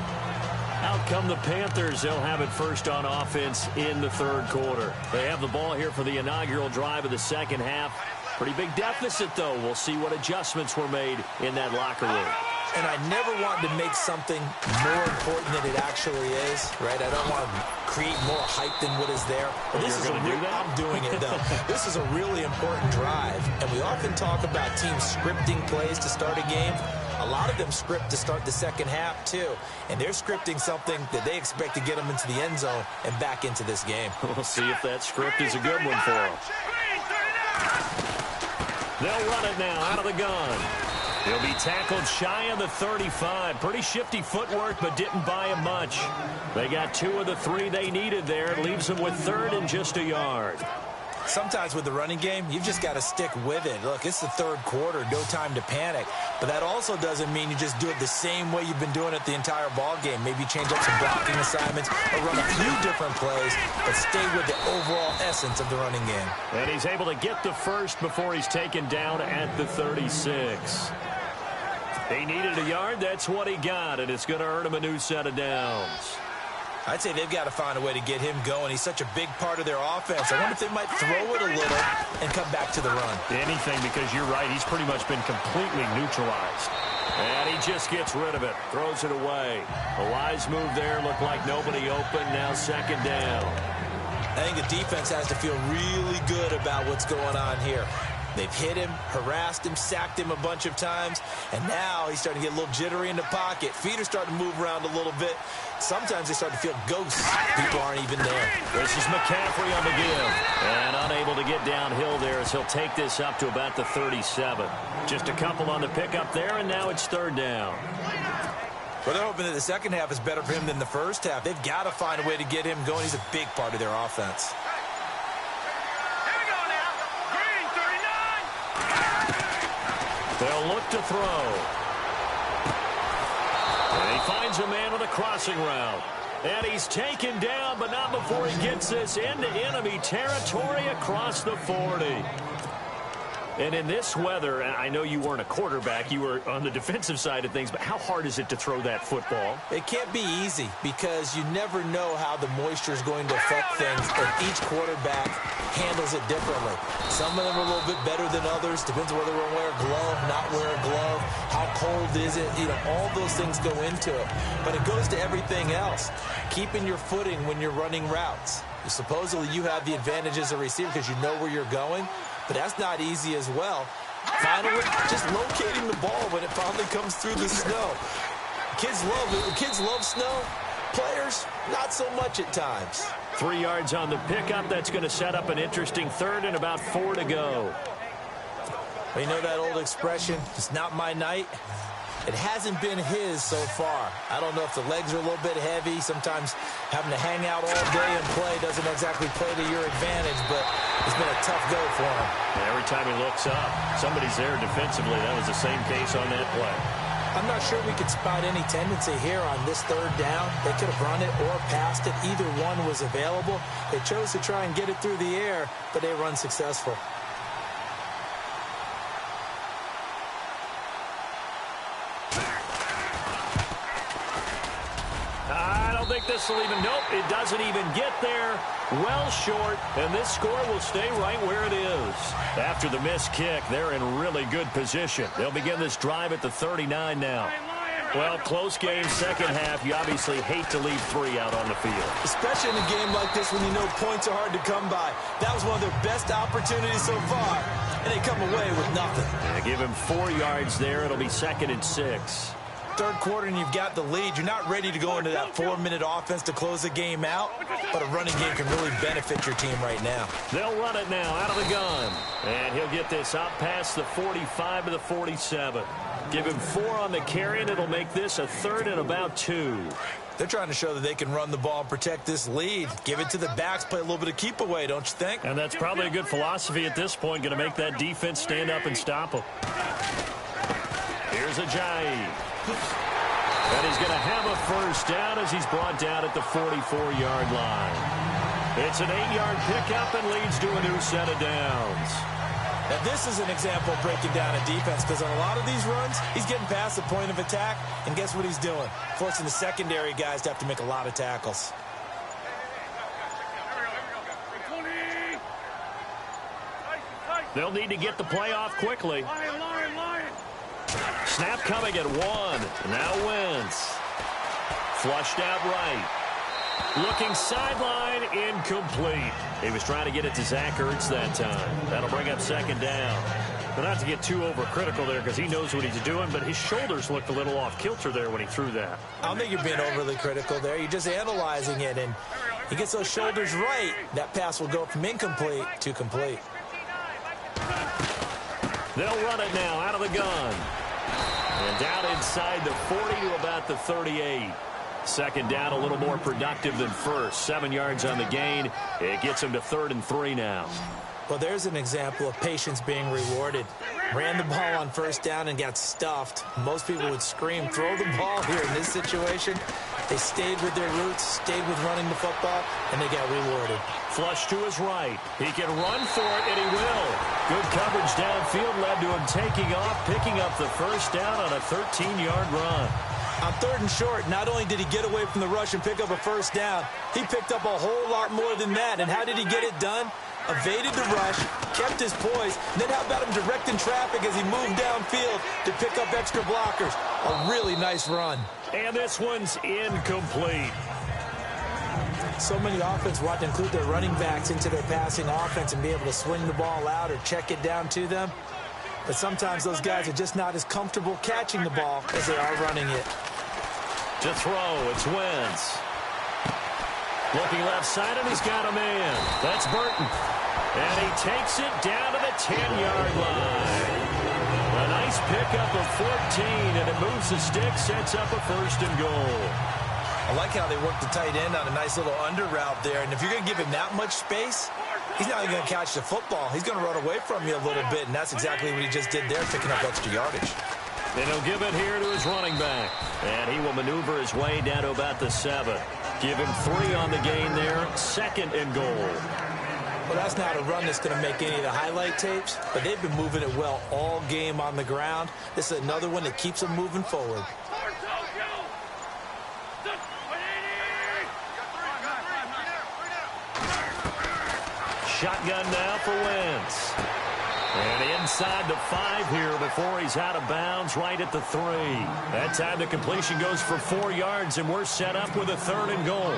Out come the Panthers. They'll have it first on offense in the 3rd quarter. They have the ball here for the inaugural drive of the 2nd half. Pretty big deficit, though. We'll see what adjustments were made in that locker room. And I never want to make something more important than it actually is, right? I don't want to create more hype than what is there. But this is I'm doing it, though. This is a really important drive. And we often talk about teams scripting plays to start a game. A lot of them script to start the second half, too. And they're scripting something that they expect to get them into the end zone and back into this game. We'll see if that script is a good one for them. They'll run it now out of the gun. He'll be tackled shy of the 35. Pretty shifty footwork, but didn't buy him much. They got 2 of the 3 they needed there. It leaves them with 3rd and just a yard. Sometimes with the running game, you've just got to stick with it. Look, it's the 3rd quarter, no time to panic. But that also doesn't mean you just do it the same way you've been doing it the entire ball game. Maybe change up some blocking assignments or run a few different plays, but stay with the overall essence of the running game. And he's able to get the first before he's taken down at the 36. He needed a yard. That's what he got, and it's going to earn him a new set of downs. I'd say they've got to find a way to get him going. He's such a big part of their offense. I wonder if they might throw it a little and come back to the run. Anything, because you're right. He's pretty much been completely neutralized. And he just gets rid of it. Throws it away. A wise move there. Looked like nobody open. Now 2nd down. I think the defense has to feel really good about what's going on here. They've hit him, harassed him, sacked him a bunch of times, and now he's starting to get a little jittery in the pocket. Feet are starting to move around a little bit. Sometimes they start to feel ghosts. People aren't even there. This is McCaffrey on the give. And unable to get downhill there as he'll take this up to about the 37. Just a couple on the pickup there, and now it's 3rd down. Well, they're hoping that the second half is better for him than the first half. They've got to find a way to get him going. He's a big part of their offense. They'll look to throw. And he finds a man with a crossing route. And he's taken down, but not before he gets this into enemy territory across the 40. And in this weather, I know you weren't a quarterback, you were on the defensive side of things, but how hard is it to throw that football? It can't be easy because you never know how the moisture is going to affect things, and each quarterback handles it differently. Some of them are a little bit better than others. Depends on whether they wear a glove, not wear a glove, how cold is it, all those things go into it. But it goes to everything else. Keeping your footing when you're running routes. Supposedly you have the advantage as a receiver because you know where you're going, but that's not easy as well. Finally, just locating the ball when it finally comes through the snow. Kids love snow. Players, not so much at times. 3 yards on the pickup. That's going to set up an interesting 3rd and about 4 to go. Well, you know that old expression, it's not my night? It hasn't been his so far. I don't know if the legs are a little bit heavy. Sometimes having to hang out all day and play doesn't exactly play to your advantage, but it's been a tough go for him. Every time he looks up, somebody's there defensively. That was the same case on that play. I'm not sure we could spot any tendency here on this 3rd down. They could have run it or passed it. Either one was available. They chose to try and get it through the air, but they run successful. This will even, nope, it doesn't even get there. Well short, and this score will stay right where it is. After the missed kick, they're in really good position. They'll begin this drive at the 39 now. Well, close game, second half. You obviously hate to leave 3 out on the field. Especially in a game like this when you know points are hard to come by. That was one of their best opportunities so far, and they come away with nothing. Yeah, give him 4 yards there. It'll be 2nd and 6. 3rd quarter and you've got the lead. You're not ready to go into that 4-minute offense to close the game out, but a running game can really benefit your team right now. They'll run it now out of the gun, and he'll get this up past the 45 to the 47. Give him 4 on the carry, and it'll make this a 3rd and about 2. They're trying to show that they can run the ball and protect this lead. Give it to the backs, play a little bit of keep away, don't you think? And that's probably a good philosophy at this point, going to make that defense stand up and stop them. Here's Ajayi. And he's going to have a first down as he's brought down at the 44-yard line. It's an 8-yard pickup and leads to a new set of downs. Now, this is an example of breaking down a defense because on a lot of these runs, he's getting past the point of attack, and guess what he's doing? Forcing the secondary guys to have to make a lot of tackles. They'll need to get the play off quickly. Snap coming at 1. Now Wentz. Flushed out right. Looking sideline, incomplete. He was trying to get it to Zach Ertz that time. That'll bring up 2nd down. But not to get too overcritical there because he knows what he's doing, but his shoulders looked a little off kilter there when he threw that. I don't think you're being overly critical there. You're just analyzing it, and he gets those shoulders right. That pass will go from incomplete to complete. They'll run it now out of the gun. And down inside the 40 to about the 38. Second down, a little more productive than first. 7 yards on the gain. It gets him to 3rd and 3 now. Well, there's an example of patience being rewarded. Ran the ball on first down and got stuffed. Most people would scream, throw the ball here in this situation. They stayed with their roots, stayed with running the football, and they got rewarded. Flush to his right. He can run for it, and he will. Good coverage downfield led to him taking off, picking up the first down on a 13-yard run. On 3rd and short, not only did he get away from the rush and pick up a first down, he picked up a whole lot more than that. And how did he get it done? Evaded the rush, kept his poise, and then how about him directing traffic as he moved downfield to pick up extra blockers? A really nice run. And this one's incomplete. So many offenses want to include their running backs into their passing offense and be able to swing the ball out or check it down to them. But sometimes those guys are just not as comfortable catching the ball as they are running it. To throw, it's Wentz. Looking left side, and he's got a man. That's Burton. And he takes it down to the 10-yard line. A nice pickup of 14, and it moves the stick, sets up a 1st and goal. I like how they work the tight end on a nice little under route there. And if you're going to give him that much space, he's not even going to catch the football. He's going to run away from you a little bit, and that's exactly what he just did there, picking up extra yardage. Then he'll give it here to his running back. And he will maneuver his way down to about the 7. Give him 3 on the gain there. 2nd and goal. Well, that's not a run that's going to make any of the highlight tapes, but they've been moving it well all game on the ground. This is another one that keeps them moving forward. Shotgun now for Wentz. And inside the 5 here before he's out of bounds, right at the 3. That time the completion goes for 4 yards, and we're set up with a 3rd and goal.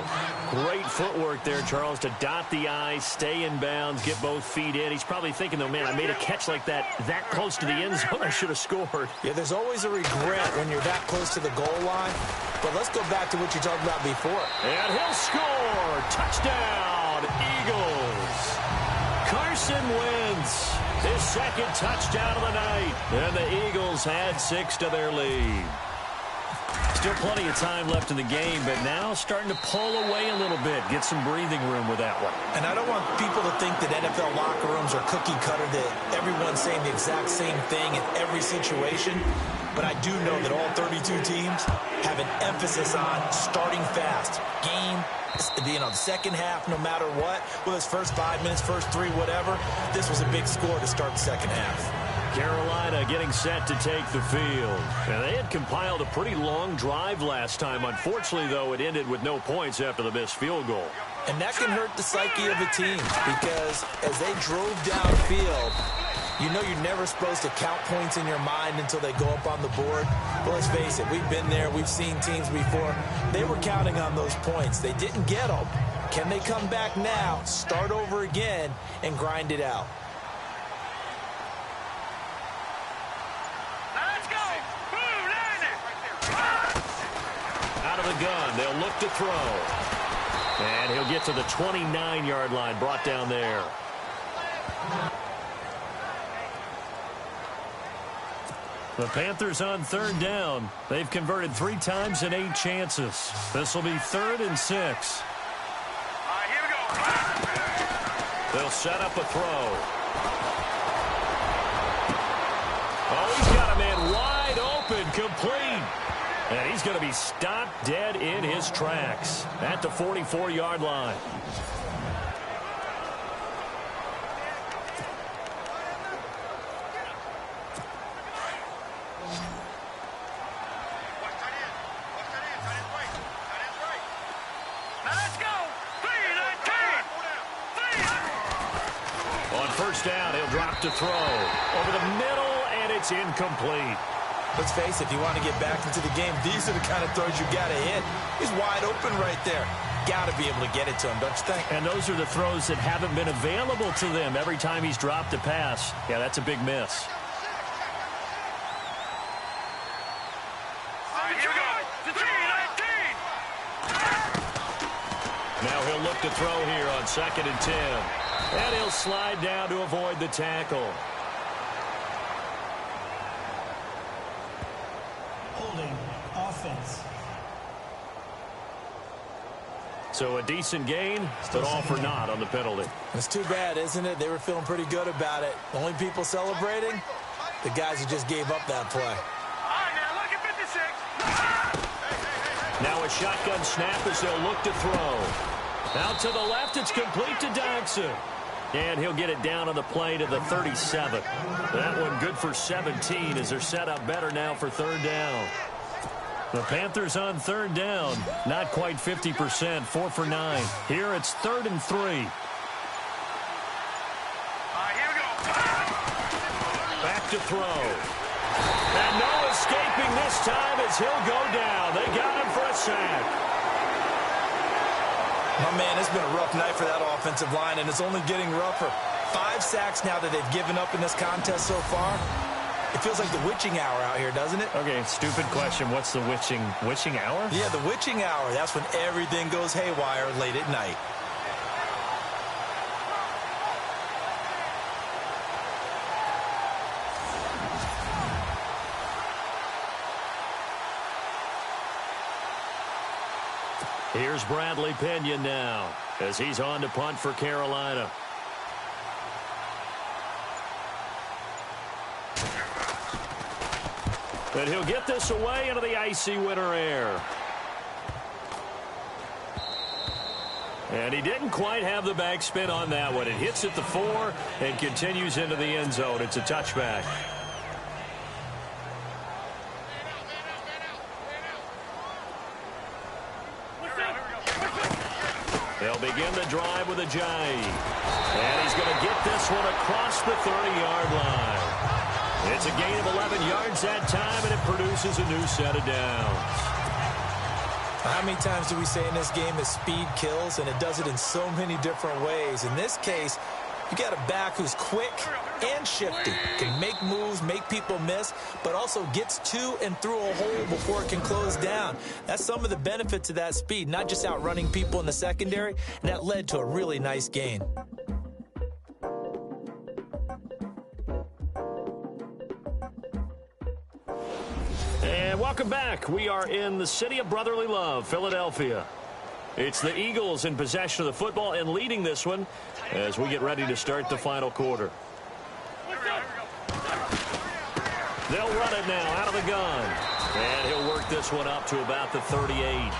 Great footwork there, Charles, to dot the I, stay in bounds, get both feet in. He's probably thinking, though, man, I made a catch like that close to the end zone. I should have scored. Yeah, there's always a regret when you're that close to the goal line. But let's go back to what you talked about before. And he'll score. Touchdown, Eagles. Carson Wentz, his 2nd touchdown of the night. And the Eagles had 6 to their lead. Still plenty of time left in the game, but now starting to pull away a little bit. Get some breathing room with that one. And I don't want people to think that NFL locker rooms are cookie cutter, that everyone's saying the exact same thing in every situation. But I do know that all 32 teams have an emphasis on starting fast. Game, the second half, no matter what, whether it's first 5 minutes, first 3, whatever, this was a big score to start the second half. Carolina getting set to take the field. And they had compiled a pretty long drive last time. Unfortunately, though, it ended with no points after the missed field goal. And that can hurt the psyche of a team because as they drove downfield, you know you're never supposed to count points in your mind until they go up on the board. But let's face it, we've been there. We've seen teams before. They were counting on those points. They didn't get them. Can they come back now, start over again, and grind it out? Let's go. Boom, Out of the gun, they'll look to throw. And he'll get to the 29-yard line, brought down there. The Panthers on 3rd down. They've converted 3 times in 8 chances. This will be 3rd and 6. All right, here we go. They'll set up a throw. Oh, he's got a man wide open, complete. And he's going to be stopped dead in his tracks at the 44-yard line. Let's go. On first down, he'll drop to throw. Over the middle, and it's incomplete. Let's face it, if you want to get back into the game, these are the kind of throws you got to hit. He's wide open right there. Got to be able to get it to him, don't you think? And those are the throws that haven't been available to them every time he's dropped a pass. Yeah, that's a big miss. up to throw here on 2nd and 10. And he'll slide down to avoid the tackle. Holding offense. So a decent gain, but all for naught on the penalty. It's too bad, isn't it? They were feeling pretty good about it. The only people celebrating, the guys who just gave up that play. All right, now look at 56. Now a shotgun snap as they'll look to throw. Out to the left, it's complete to Dodson. And he'll get it down on the play to the 37. That one good for 17 as they're set up better now for 3rd down. The Panthers on 3rd down. Not quite 50%, 4 for 9. Here it's 3rd and 3. All right, here we go. Back to throw. And no escaping this time as he'll go down. They got him for a sack. My man, it's been a rough night for that offensive line, and it's only getting rougher. 5 sacks now that they've given up in this contest so far. It feels like the witching hour out here, doesn't it? Okay, stupid question. What's the witching hour? Yeah, the witching hour. That's when everything goes haywire late at night. Here's Bradley Pinion now as he's on to punt for Carolina. And he'll get this away into the icy winter air. And he didn't quite have the backspin on that one. It hits at the 4 and continues into the end zone. It's a touchback. They'll begin the drive with a J. And he's going to get this one across the 30-yard line. It's a gain of 11 yards that time, and it produces a new set of downs. How many times do we say in this game that speed kills, and it does it in so many different ways? In this case, you got a back who's quick and shifty, can make moves, make people miss, but also gets to and through a hole before it can close down. That's some of the benefits of that speed, not just outrunning people in the secondary, and that led to a really nice gain. And welcome back. We are in the city of brotherly love, Philadelphia. It's the Eagles in possession of the football and leading this one as we get ready to start the final quarter. They'll run it now out of the gun. And he'll work this one up to about the 38.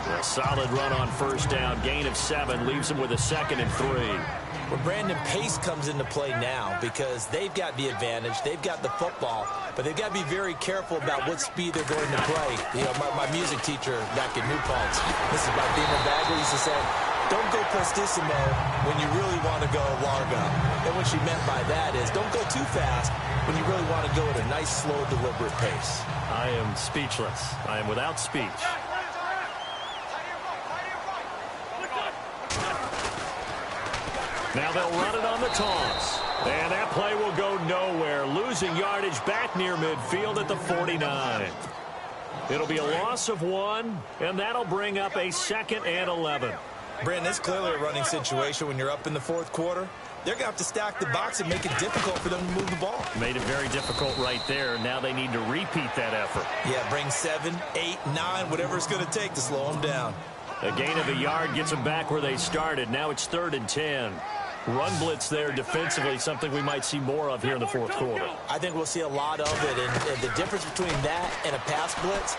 A solid run on 1st down. Gain of 7 leaves him with a 2nd and 3. Well, Brandon, pace comes into play now because they've got the advantage. They've got the football, but they've got to be very careful about what speed they're going to play. You know, my music teacher back in New Paltz, this is by Beamer Bagley, used to say, don't go prestissimo when you really want to go largo. And what she meant by that is don't go too fast when you really want to go at a nice, slow, deliberate pace. I am speechless. I am without speech. Now they'll run it on the toss. And that play will go nowhere. Losing yardage back near midfield at the 49. It'll be a loss of 1, and that'll bring up a 2nd and 11. Brandon, it's clearly a running situation when you're up in the 4th quarter. They're going to have to stack the box and make it difficult for them to move the ball. Made it very difficult right there. Now they need to repeat that effort. Yeah, bring 7, 8, 9, whatever it's going to take to slow them down. A gain of a yard gets them back where they started. Now it's 3rd and 10. Run blitz there defensively, something we might see more of here in the 4th quarter. I think we'll see a lot of it, and the difference between that and a pass blitz,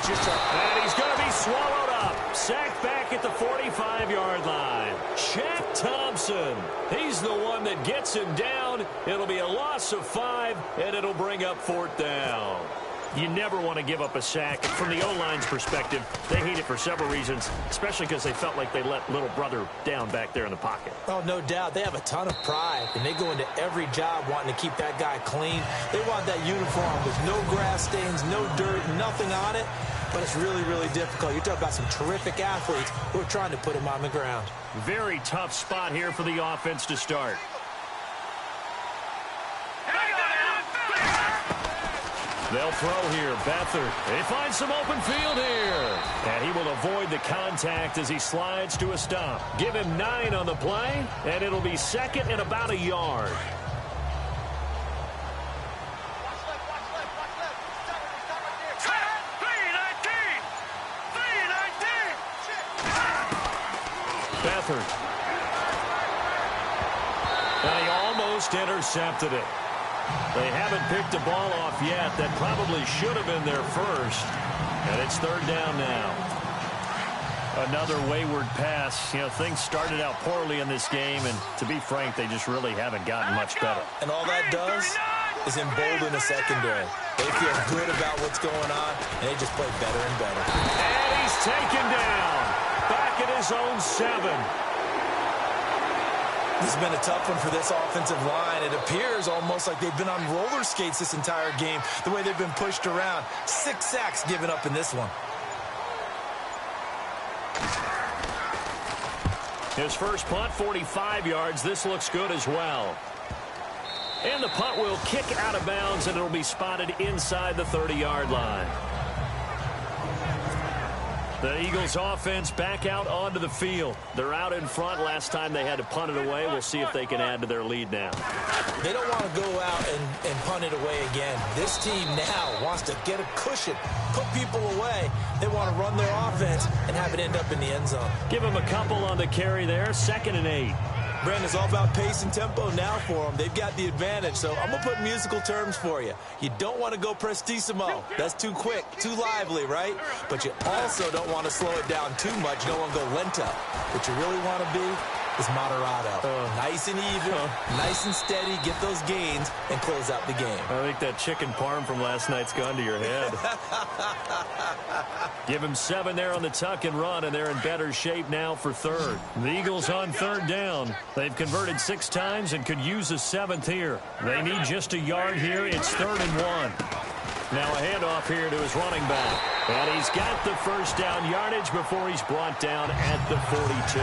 you're trying. And he's going to be swallowed up. Sacked back at the 45-yard line. Shaq Thompson. He's the one that gets him down. It'll be a loss of 5, and it'll bring up 4th down. You never want to give up a sack. From the O-line's perspective, they hate it for several reasons, especially because they felt like they let little brother down back there in the pocket. Oh, no doubt. They have a ton of pride, and they go into every job wanting to keep that guy clean. They want that uniform with no grass stains, no dirt, nothing on it, but it's really, really difficult. You're talking about some terrific athletes who are trying to put him on the ground. Very tough spot here for the offense to start. They'll throw here. Beathard. He finds some open field here. And he will avoid the contact as he slides to a stop. Give him 9 on the play, and it'll be second and about a yard. Beathard. And he almost intercepted it. They haven't picked a ball off yet. That probably should have been their first. And it's third down now. Another wayward pass. You know, things started out poorly in this game, and to be frank, they just really haven't gotten much better. And all that does is embolden a secondary. They feel good about what's going on, and they just play better and better. And he's taken down. Back at his own 7. This has been a tough one for this offensive line. It appears almost like they've been on roller skates this entire game, the way they've been pushed around. 6 sacks given up in this one. His first punt, 45 yards. This looks good as well. And the punt will kick out of bounds, and it'll be spotted inside the 30-yard line. The Eagles offense back out onto the field. They're out in front. Last time they had to punt it away. We'll see if they can add to their lead now. They don't want to go out and punt it away again. This team now wants to get a cushion, put people away. They want to run their offense and have it end up in the end zone. Give them a couple on the carry there. 2nd and 8. Brandon, it's all about pace and tempo now for them. They've got the advantage, so I'm going to put musical terms for you. You don't want to go prestissimo. That's too quick, too lively, right? But you also don't want to slow it down too much. You don't want to go lento. What you really want to be is moderato. Nice and even, nice and steady, get those gains, and close out the game. I think that chicken parm from last night's gone to your head. Give him 7 there on the tuck and run, and they're in better shape now for third. The Eagles on third down. They've converted 6 times and could use a 7th here. They need just a yard here. It's 3rd and 1. Now a handoff here to his running back. And he's got the first down yardage before he's brought down at the 42.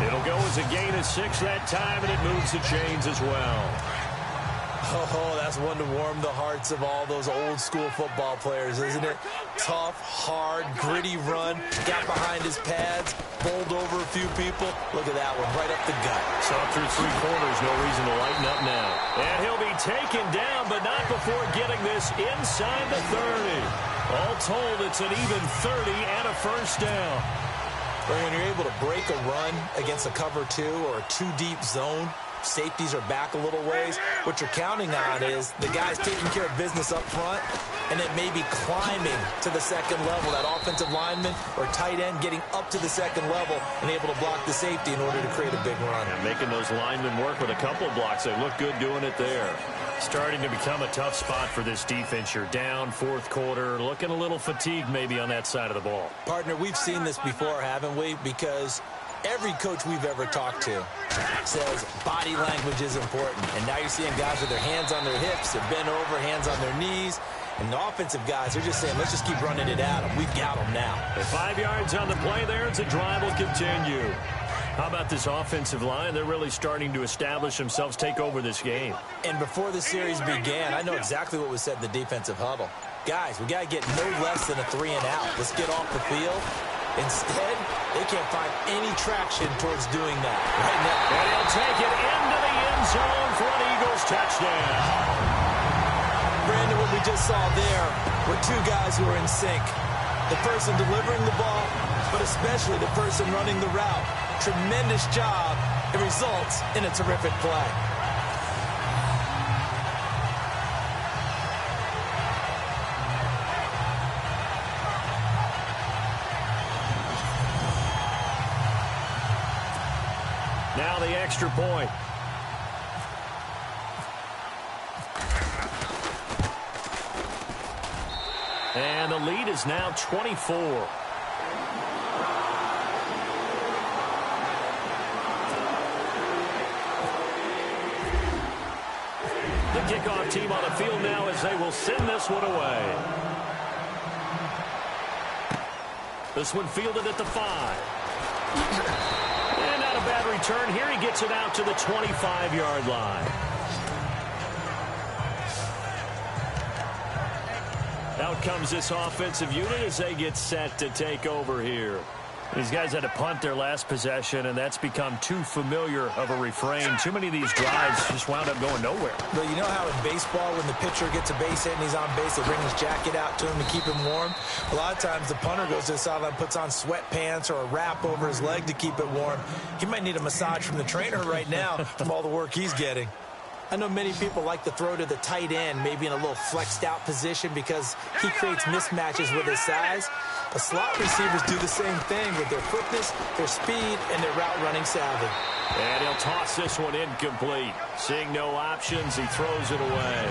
It'll go as a gain of 6 that time, and it moves the chains as well. Oh, that's one to warm the hearts of all those old school football players, isn't it? Tough, hard, gritty run, got behind his pads, bowled over a few people. Look at that one, right up the gut. Saw through 3 quarters, no reason to lighten up now. And he'll be taken down, but not before getting this inside the 30. All told, it's an even 30 and a first down. When you're able to break a run against a cover 2 or a 2-deep zone, safeties are back a little ways. What you're counting on is the guys taking care of business up front and then maybe climbing to the second level. That offensive lineman or tight end getting up to the second level and able to block the safety in order to create a big run. And making those linemen work with a couple of blocks. They look good doing it there. Starting to become a tough spot for this defense. You're down 4th quarter, looking a little fatigued maybe on that side of the ball. Partner, we've seen this before, haven't we? Because every coach we've ever talked to says body language is important. And now you're seeing guys with their hands on their hips, they're bent over, hands on their knees. And the offensive guys are just saying, let's just keep running it at them. We've got them now. And 5 yards on the play there as the drive will continue. How about this offensive line? They're really starting to establish themselves, take over this game. And before the series began, I know exactly what was said in the defensive huddle. Guys, we got to get no less than a 3 and out. Let's get off the field. Instead, they can't find any traction towards doing that right now. And he'll take it into the end zone for an Eagles touchdown. Brandon, what we just saw there were 2 guys who are in sync. The person delivering the ball, but especially the person running the route. Tremendous job. It results in a terrific play. Now the extra point. And the lead is now 24. The kickoff team on the field now as they will send this one away. This one fielded at the 5. And not a bad return here. He gets it out to the 25-yard line. Out comes this offensive unit as they get set to take over here. These guys had to punt their last possession, and that's become too familiar of a refrain. Too many of these drives just wound up going nowhere. But you know how in baseball, when the pitcher gets a base hit and he's on base, they bring his jacket out to him to keep him warm? A lot of times the punter goes to the sideline, puts on sweatpants or a wrap over his leg to keep it warm. He might need a massage from the trainer right now from all the work he's getting. I know many people like to throw to the tight end, maybe in a little flexed out position because he creates mismatches with his size. But slot receivers do the same thing with their quickness, their speed, and their route running savvy. And he'll toss this one incomplete. Seeing no options, he throws it away.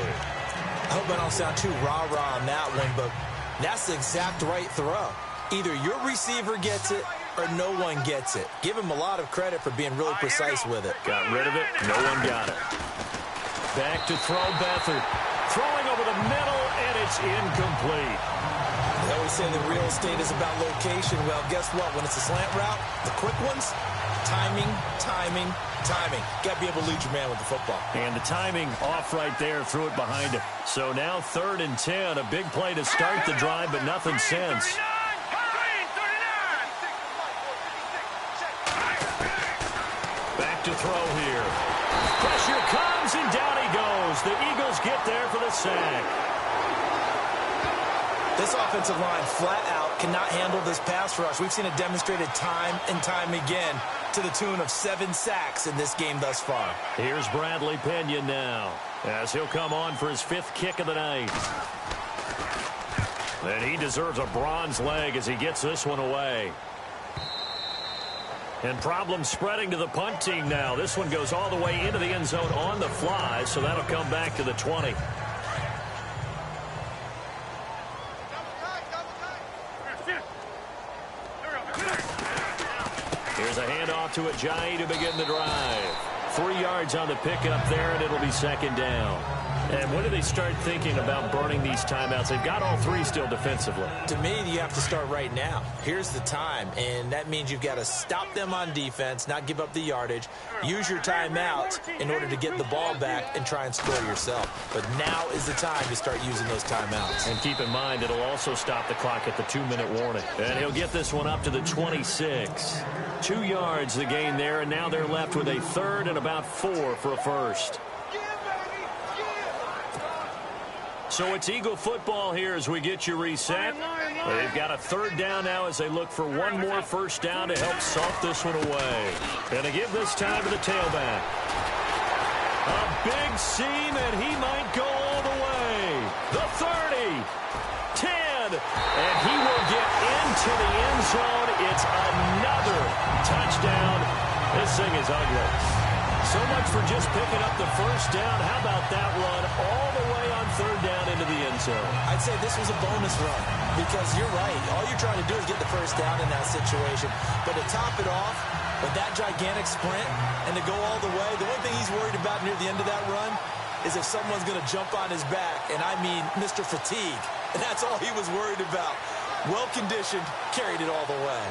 I hope I don't sound too rah-rah on that one, but that's the exact right throw. Either your receiver gets it or no one gets it. Give him a lot of credit for being really precise with it. Got rid of it. No one got it. Back to throw Beathard. Throwing over the middle, and it's incomplete. They always say that real estate is about location. Well, guess what? When it's a slant route, the quick ones, timing, timing, timing. Got to be able to lead your man with the football. And the timing off right there, threw it behind him. So now 3rd and 10, a big play to start the drive, but nothing since. Back to throw here. Pressure comes, and down he goes. The Eagles get there for the sack. This offensive line flat out cannot handle this pass rush. We've seen it demonstrated time and time again to the tune of 7 sacks in this game thus far. Here's Bradley Pinion now as he'll come on for his 5th kick of the night. And he deserves a bronze leg as he gets this one away. And problems spreading to the punt team now. This one goes all the way into the end zone on the fly, so that'll come back to the 20. Here's a handoff to Ajayi to begin the drive. 3 yards on the pickup there, and it'll be 2nd down. And when do they start thinking about burning these timeouts? They've got all 3 still defensively. To me, you have to start right now. Here's the time, and that means you've got to stop them on defense, not give up the yardage, use your timeouts in order to get the ball back and try and score yourself. But now is the time to start using those timeouts. And keep in mind, it'll also stop the clock at the 2-minute warning. And he'll get this one up to the 26. 2 yards the gain there, and now they're left with a 3rd and about 4 for a first. So it's Eagle football here as we get you reset. They've got a 3rd down now as they look for one more first down to help salt this one away. And they give this time to the tailback. A big seam, and he might go all the way. The 30, 10, and he will get into the end zone. It's another touchdown. This thing is ugly. So much for just picking up the first down. How about that run all the way on 3rd down into the end zone? I'd say this was a bonus run because you're right. All you're trying to do is get the first down in that situation. But to top it off with that gigantic sprint and to go all the way, the one thing he's worried about near the end of that run is if someone's going to jump on his back, and I mean Mr. Fatigue. And that's all he was worried about. Well-conditioned, carried it all the way.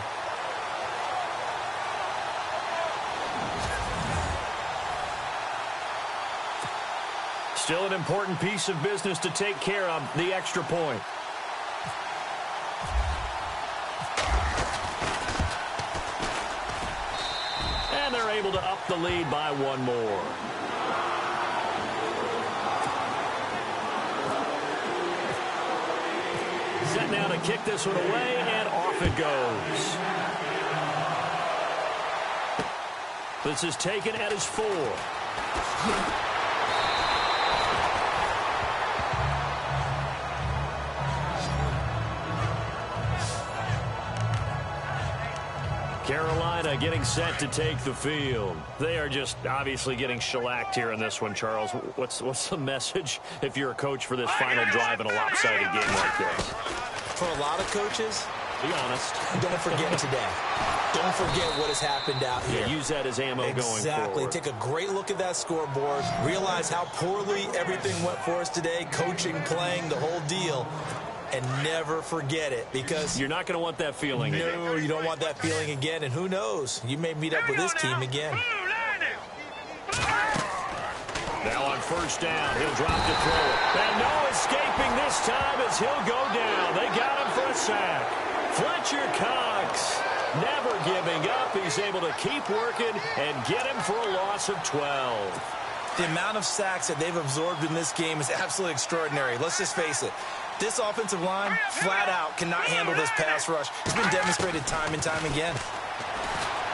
Still an important piece of business to take care of, the extra point. And they're able to up the lead by 1 more. Set now to kick this one away, and off it goes. This is taken at his 4. Carolina getting set to take the field. They are just obviously getting shellacked here in this one, Charles. What's the message if you're a coach for this final drive in a lopsided game like this? For a lot of coaches, be honest. Don't forget today. Don't forget what has happened out here. Yeah, use that as ammo going forward. Exactly. Take a great look at that scoreboard. Realize how poorly everything went for us today. Coaching, playing, the whole deal. And never forget it, because you're not going to want that feeling again. No, you don't want that feeling again. And who knows? You may meet up with this team again. Now on first down, he'll drop to throw it. And no escaping this time as as he'll go down. They got him for a sack. Fletcher Cox never giving up. He's able to keep working and get him for a loss of 12. The amount of sacks that they've absorbed in this game is absolutely extraordinary. Let's just face it. This offensive line, flat out, cannot handle this pass rush. It's been demonstrated time and time again.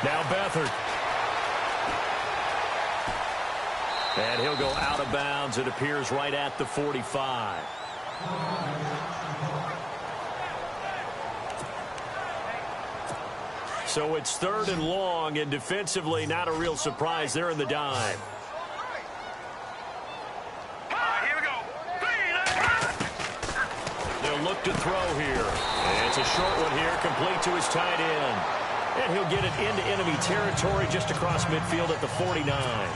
Now Beathard. And he'll go out of bounds. It appears right at the 45. So it's 3rd and long, and defensively not a real surprise. They're in the dime. Here we go. They'll look to throw here. And it's a short one here, complete to his tight end. And he'll get it into enemy territory just across midfield at the 49.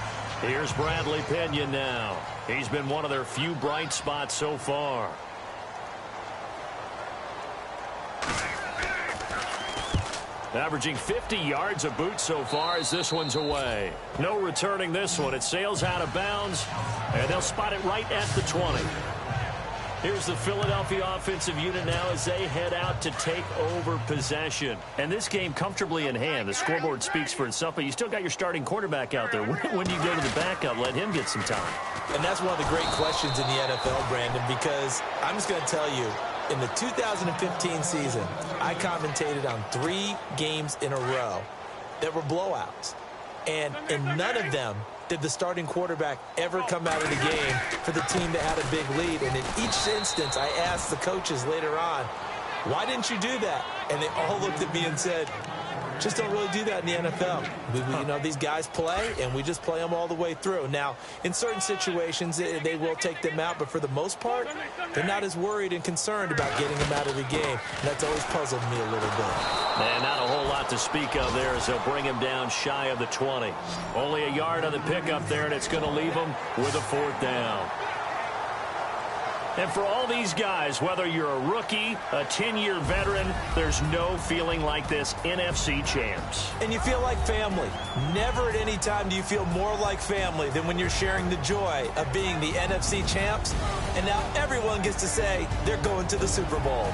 Here's Bradley Pinion now. He's been one of their few bright spots so far. Averaging 50 yards a boot so far as this one's away. No returning this one. It sails out of bounds, and they'll spot it right at the 20. Here's the Philadelphia offensive unit now as they head out to take over possession. And this game comfortably in hand. The scoreboard speaks for itself, but you still got your starting quarterback out there. When do you go to the backup? Let him get some time. And that's one of the great questions in the NFL, Brandon, because I'm just going to tell you, in the 2015 season, I commentated on 3 games in a row that were blowouts. And in none of them did the starting quarterback ever come out of the game for the team that had a big lead. And in each instance, I asked the coaches later on, why didn't you do that? And they all looked at me and said, just don't really do that in the NFL. You know, these guys play, and we just play them all the way through. Now, in certain situations, they will take them out, but for the most part, they're not as worried and concerned about getting them out of the game. And that's always puzzled me a little bit. And not a whole lot to speak of there as they'll bring him down shy of the 20. Only a yard on the pickup there, and it's going to leave him with a 4th down. And for all these guys, whether you're a rookie, a 10-year veteran, there's no feeling like this NFC champs. And you feel like family. Never at any time do you feel more like family than when you're sharing the joy of being the NFC champs. And now everyone gets to say they're going to the Super Bowl.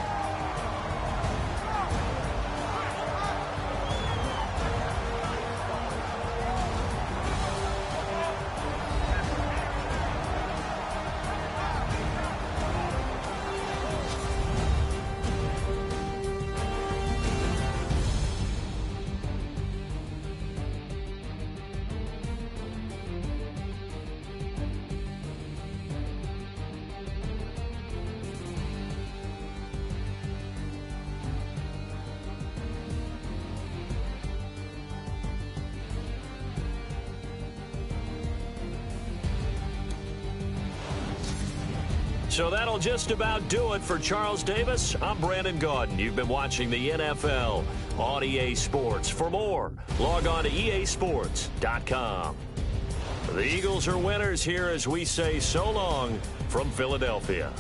So that'll just about do it for Charles Davis. I'm Brandon Gaudin. You've been watching the NFL on EA Sports. For more, log on to easports.com. The Eagles are winners here as we say so long from Philadelphia.